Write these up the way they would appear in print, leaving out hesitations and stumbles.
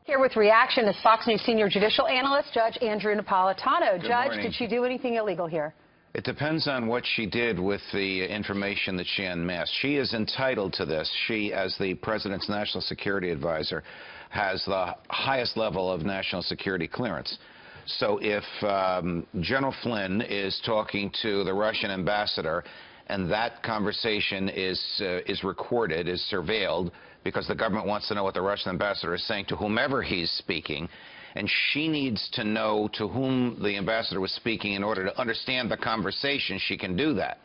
Here with reaction is Fox News senior judicial analyst, Judge Andrew Napolitano. Good Judge, morning. did she do anything illegal here? It depends on what she did with the information that she unmasked. She is entitled to this. She, as the president's national security advisor, has the highest level of national security clearance. So if General Flynn is talking to the Russian ambassador and that conversation is recorded, is surveilled, because the government wants to know what the Russian ambassador is saying to whomever he's speaking, and she needs to know to whom the ambassador was speaking in order to understand the conversation, she can do that.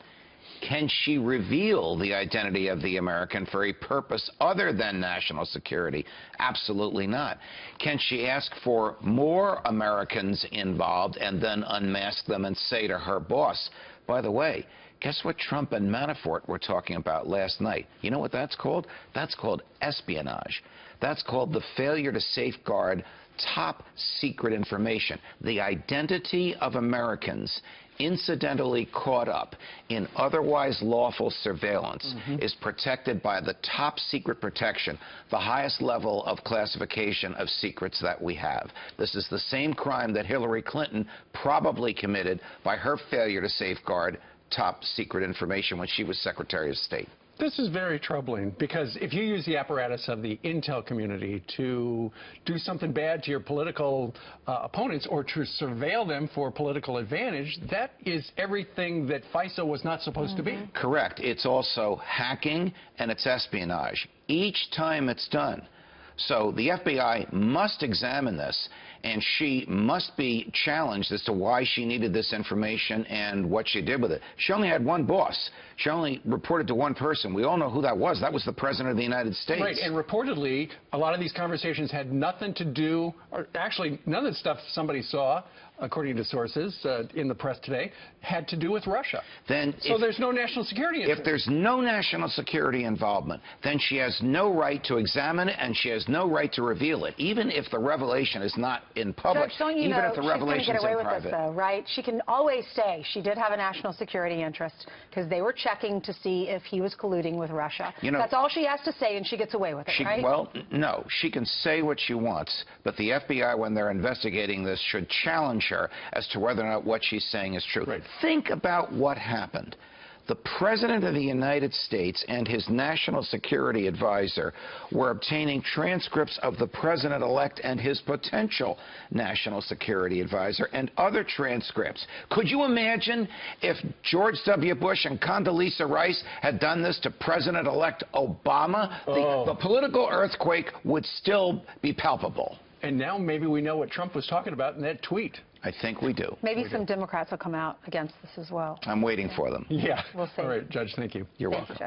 Can she reveal the identity of the American for a purpose other than national security? Absolutely not. Can she ask for more Americans involved and then unmask them and say to her boss, by the way, guess what Trump and Manafort were talking about last night? You know what that's called? That's called espionage. That's called the failure to safeguard top secret information. The identity of Americans incidentally caught up in otherwise lawful surveillance is protected by the top secret protection, the highest level of classification of secrets that we have. This is the same crime that Hillary Clinton probably committed by her failure to safeguard top secret information when she was Secretary of State. This is very troubling, because if you use the apparatus of the intel community to do something bad to your political opponents or to surveil them for political advantage, that is everything that FISA was not supposed to be. Correct. It's also hacking and it's espionage. Each time it's done. So the FBI must examine this, and she must be challenged as to why she needed this information and what she did with it. She only had one boss. She only reported to one person. We all know who that was. That was the President of the United States. Right, and reportedly, a lot of these conversations had nothing to do, or actually none of the stuff somebody saw, according to sources in the press today, had to do with Russia. So there's no national security interest. If there's no national security involvement, then she has no right to examine it, and she has no right to reveal it, even if the revelation is not in public, Judge, don't you even know, if the revelation is in private. She's going to get away with this, though, right? She can always say she did have a national security interest because they were checking to see if he was colluding with Russia. You know, that's all she has to say, and she gets away with it, right? Well, no. She can say what she wants, but the FBI, when they're investigating this, should challenge her as to whether or not what she's saying is true. Right. Think about what happened. The President of the United States and his national security advisor were obtaining transcripts of the President-elect and his potential national security advisor and other transcripts. Could you imagine if George W. Bush and Condoleezza Rice had done this to President-elect Obama? The political earthquake would still be palpable. And now maybe we know what Trump was talking about in that tweet. I think we do. Maybe some Democrats will come out against this as well. I'm waiting for them. Yeah. We'll see. All right, Judge, thank you. You're welcome. Thank you, Judge.